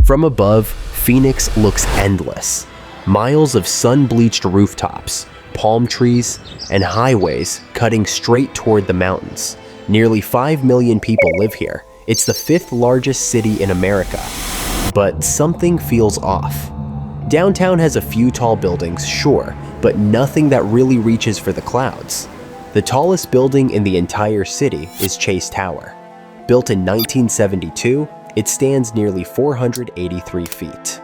From above, Phoenix looks endless. Miles of sun-bleached rooftops, palm trees, and highways cutting straight toward the mountains. Nearly 5 million people live here. It's the 5th largest city in America. But something feels off. Downtown has a few tall buildings, sure, but nothing that really reaches for the clouds. The tallest building in the entire city is Chase Tower. Built in 1972, it stands nearly 483 feet.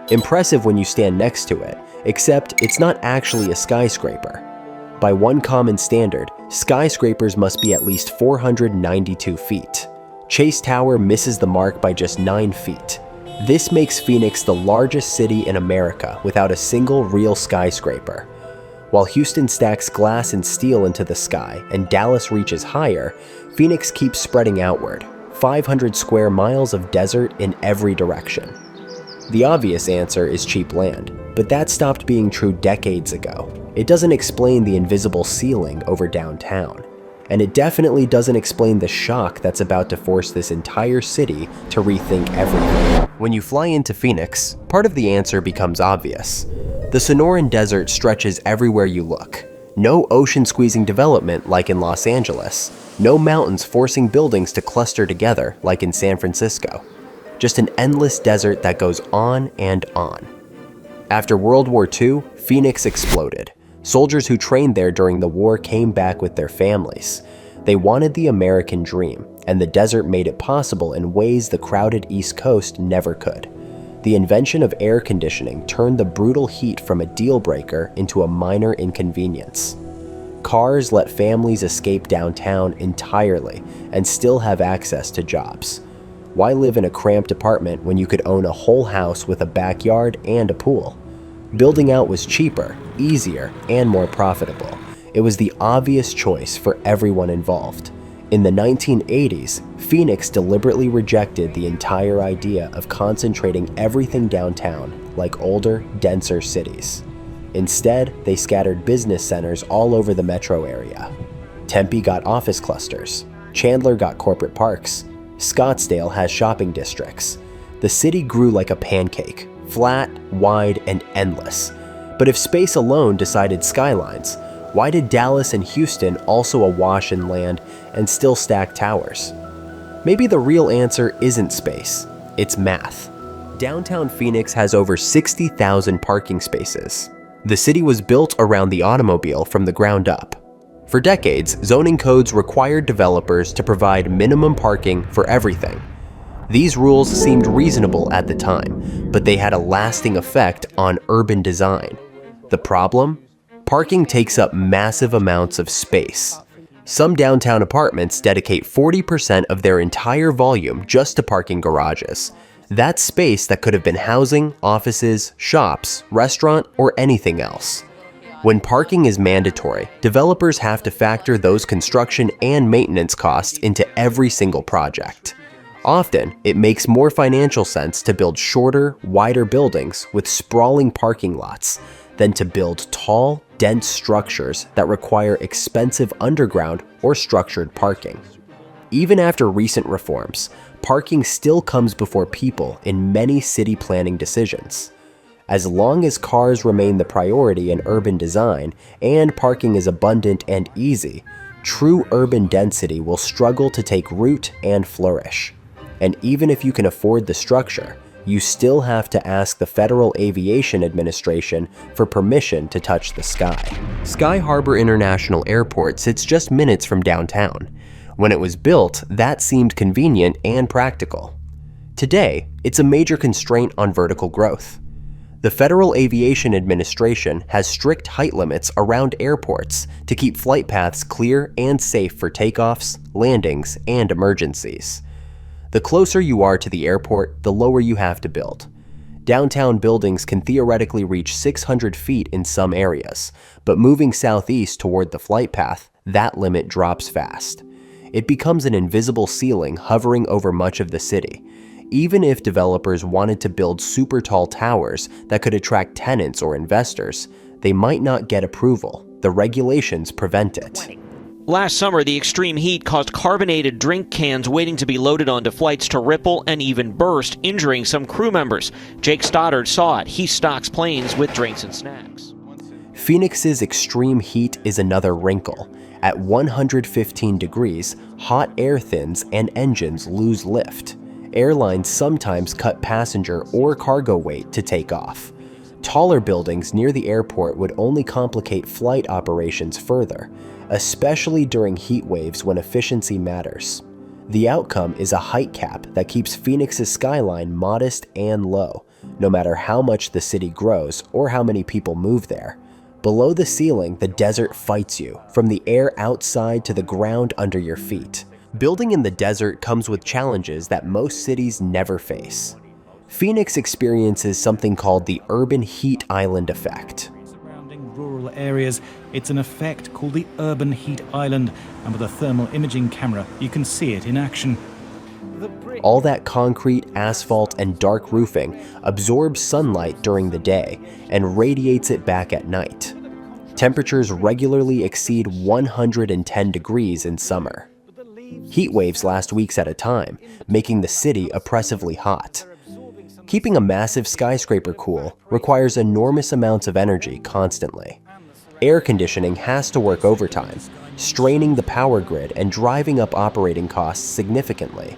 Impressive when you stand next to it, except it's not actually a skyscraper. By one common standard, skyscrapers must be at least 492 feet. Chase Tower misses the mark by just 9 feet. This makes Phoenix the largest city in America without a single real skyscraper. While Houston stacks glass and steel into the sky and Dallas reaches higher, Phoenix keeps spreading outward, 500 square miles of desert in every direction. The obvious answer is cheap land, but that stopped being true decades ago. It doesn't explain the invisible ceiling over downtown, and it definitely doesn't explain the shock that's about to force this entire city to rethink everything. When you fly into Phoenix, part of the answer becomes obvious. The Sonoran Desert stretches everywhere you look. No ocean-squeezing development like in Los Angeles. No mountains forcing buildings to cluster together like in San Francisco. Just an endless desert that goes on and on. After World War II, Phoenix exploded. Soldiers who trained there during the war came back with their families. They wanted the American dream, and the desert made it possible in ways the crowded East Coast never could. The invention of air conditioning turned the brutal heat from a deal breaker into a minor inconvenience. Cars let families escape downtown entirely and still have access to jobs. Why live in a cramped apartment when you could own a whole house with a backyard and a pool? Building out was cheaper, easier, and more profitable. It was the obvious choice for everyone involved. In the 1980s, Phoenix deliberately rejected the entire idea of concentrating everything downtown like older, denser cities. Instead, they scattered business centers all over the metro area. Tempe got office clusters. Chandler got corporate parks. Scottsdale has shopping districts. The city grew like a pancake, flat, wide, and endless. But if space alone decided skylines, why did Dallas and Houston, also awash in land, and still stack towers? Maybe the real answer isn't space, it's math. Downtown Phoenix has over 60,000 parking spaces. The city was built around the automobile from the ground up. For decades, zoning codes required developers to provide minimum parking for everything. These rules seemed reasonable at the time, but they had a lasting effect on urban design. The problem? Parking takes up massive amounts of space. Some downtown apartments dedicate 40% of their entire volume just to parking garages. That's space that could have been housing, offices, shops, restaurant, or anything else. When parking is mandatory, developers have to factor those construction and maintenance costs into every single project. Often, it makes more financial sense to build shorter, wider buildings with sprawling parking lots than to build tall, dense structures that require expensive underground or structured parking. Even after recent reforms, parking still comes before people in many city planning decisions. As long as cars remain the priority in urban design and parking is abundant and easy, true urban density will struggle to take root and flourish. And even if you can afford the structure, you still have to ask the Federal Aviation Administration for permission to touch the sky. Sky Harbor International Airport sits just minutes from downtown. When it was built, that seemed convenient and practical. Today, it's a major constraint on vertical growth. The Federal Aviation Administration has strict height limits around airports to keep flight paths clear and safe for takeoffs, landings, and emergencies. The closer you are to the airport, the lower you have to build. Downtown buildings can theoretically reach 600 feet in some areas, but moving southeast toward the flight path, that limit drops fast. It becomes an invisible ceiling hovering over much of the city. Even if developers wanted to build super tall towers that could attract tenants or investors, they might not get approval. The regulations prevent it. Last summer, the extreme heat caused carbonated drink cans waiting to be loaded onto flights to ripple and even burst, injuring some crew members. Jake Stoddard saw it. He stocks planes with drinks and snacks. Phoenix's extreme heat is another wrinkle. At 115 degrees, hot air thins and engines lose lift. Airlines sometimes cut passenger or cargo weight to take off. Taller buildings near the airport would only complicate flight operations further, especially during heat waves when efficiency matters. The outcome is a height cap that keeps Phoenix's skyline modest and low, no matter how much the city grows or how many people move there. Below the ceiling, the desert fights you, from the air outside to the ground under your feet. Building in the desert comes with challenges that most cities never face. Phoenix experiences something called the urban heat island effect. Surrounding rural areas, it's an effect called the urban heat island, and with a thermal imaging camera, you can see it in action. All that concrete, asphalt, and dark roofing absorbs sunlight during the day and radiates it back at night. Temperatures regularly exceed 110 degrees in summer. Heat waves last weeks at a time, making the city oppressively hot. Keeping a massive skyscraper cool requires enormous amounts of energy constantly. Air conditioning has to work overtime, straining the power grid and driving up operating costs significantly.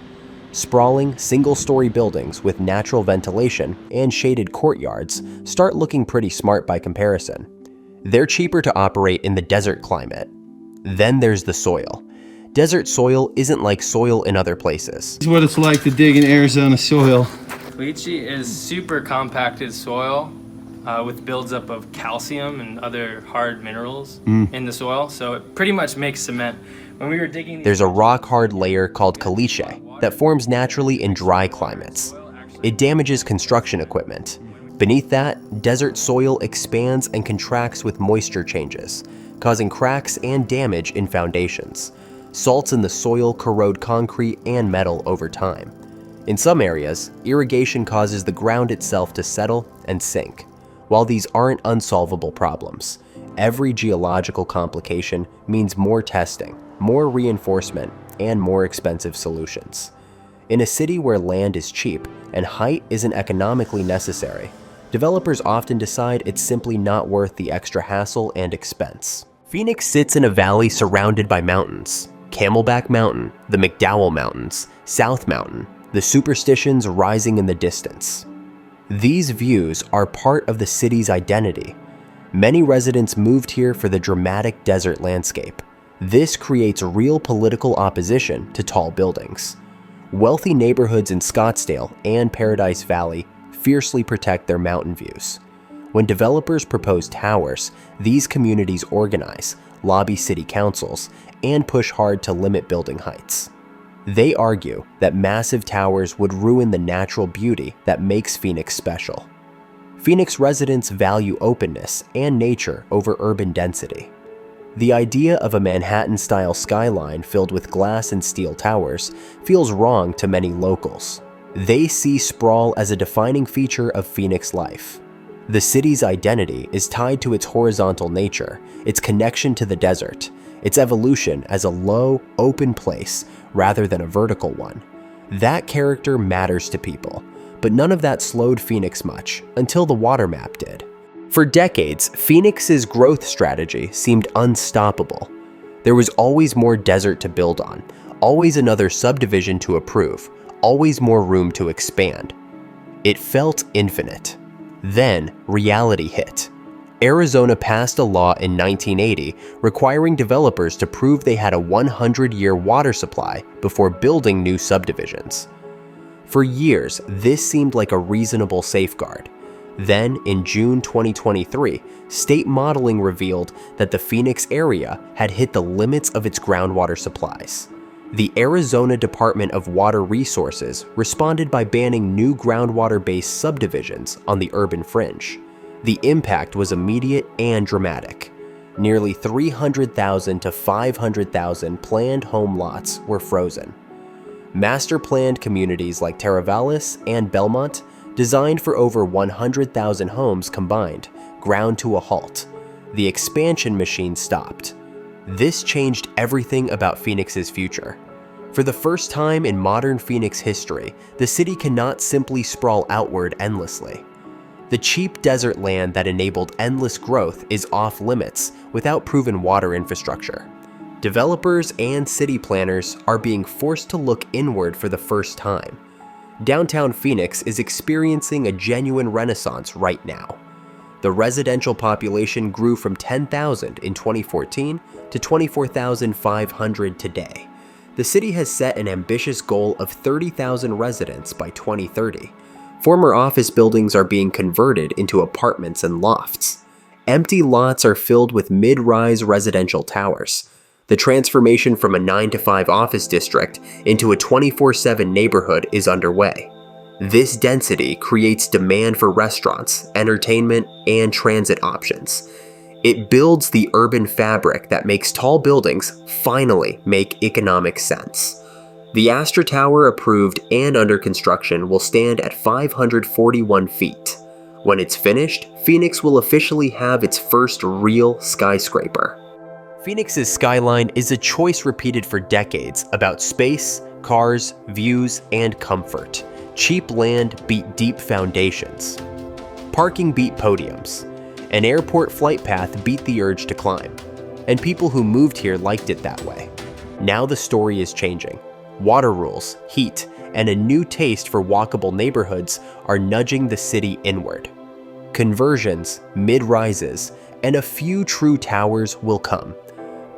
Sprawling, single-story buildings with natural ventilation and shaded courtyards start looking pretty smart by comparison. They're cheaper to operate in the desert climate. Then there's the soil. Desert soil isn't like soil in other places. This is what it's like to dig in Arizona soil. Lychee is super compacted soil with buildup of calcium and other hard minerals in the soil, so it pretty much makes cement. When we were digging, there's a rock-hard layer called caliche that forms naturally in dry climates. It damages construction equipment. Beneath that, desert soil expands and contracts with moisture changes, causing cracks and damage in foundations. Salts in the soil corrode concrete and metal over time. In some areas, irrigation causes the ground itself to settle and sink. While these aren't unsolvable problems, every geological complication means more testing, more reinforcement, and more expensive solutions. In a city where land is cheap and height isn't economically necessary, developers often decide it's simply not worth the extra hassle and expense. Phoenix sits in a valley surrounded by mountains. Camelback Mountain, the McDowell Mountains, South Mountain, the superstitions rising in the distance. These views are part of the city's identity. Many residents moved here for the dramatic desert landscape. This creates real political opposition to tall buildings. Wealthy neighborhoods in Scottsdale and Paradise Valley fiercely protect their mountain views. When developers propose towers, these communities organize, lobby city councils, and push hard to limit building heights. They argue that massive towers would ruin the natural beauty that makes Phoenix special. Phoenix residents value openness and nature over urban density. The idea of a Manhattan-style skyline filled with glass and steel towers feels wrong to many locals. They see sprawl as a defining feature of Phoenix life. The city's identity is tied to its horizontal nature, its connection to the desert, its evolution as a low, open place rather than a vertical one. That character matters to people, but none of that slowed Phoenix much until the water map did. For decades, Phoenix's growth strategy seemed unstoppable. There was always more desert to build on, always another subdivision to approve, always more room to expand. It felt infinite. Then, reality hit. Arizona passed a law in 1980 requiring developers to prove they had a 100-year water supply before building new subdivisions. For years, this seemed like a reasonable safeguard. Then, in June 2023, state modeling revealed that the Phoenix area had hit the limits of its groundwater supplies. The Arizona Department of Water Resources responded by banning new groundwater-based subdivisions on the urban fringe. The impact was immediate and dramatic. Nearly 300,000 to 500,000 planned home lots were frozen. Master-planned communities like Teravalis and Belmont, designed for over 100,000 homes combined, ground to a halt. The expansion machine stopped. This changed everything about Phoenix's future. For the first time in modern Phoenix history, the city cannot simply sprawl outward endlessly. The cheap desert land that enabled endless growth is off limits without proven water infrastructure. Developers and city planners are being forced to look inward for the first time. Downtown Phoenix is experiencing a genuine renaissance right now. The residential population grew from 10,000 in 2014 to 24,500 today. The city has set an ambitious goal of 30,000 residents by 2030. Former office buildings are being converted into apartments and lofts. Empty lots are filled with mid-rise residential towers. The transformation from a 9-to-5 office district into a 24/7 neighborhood is underway. This density creates demand for restaurants, entertainment, and transit options. It builds the urban fabric that makes tall buildings finally make economic sense. The Astor Tower, approved and under construction, will stand at 541 feet. When it's finished, Phoenix will officially have its first real skyscraper. Phoenix's skyline is a choice repeated for decades about space, cars, views, and comfort. Cheap land beat deep foundations. Parking beat podiums. An airport flight path beat the urge to climb. And people who moved here liked it that way. Now the story is changing. Water rules, heat, and a new taste for walkable neighborhoods are nudging the city inward. Conversions, mid-rises, and a few true towers will come.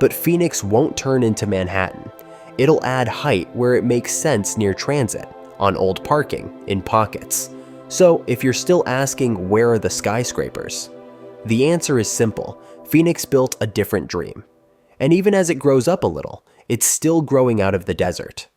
But Phoenix won't turn into Manhattan. It'll add height where it makes sense near transit, on old parking, in pockets. So if you're still asking where are the skyscrapers, the answer is simple. Phoenix built a different dream. And even as it grows up a little, it's still growing out of the desert.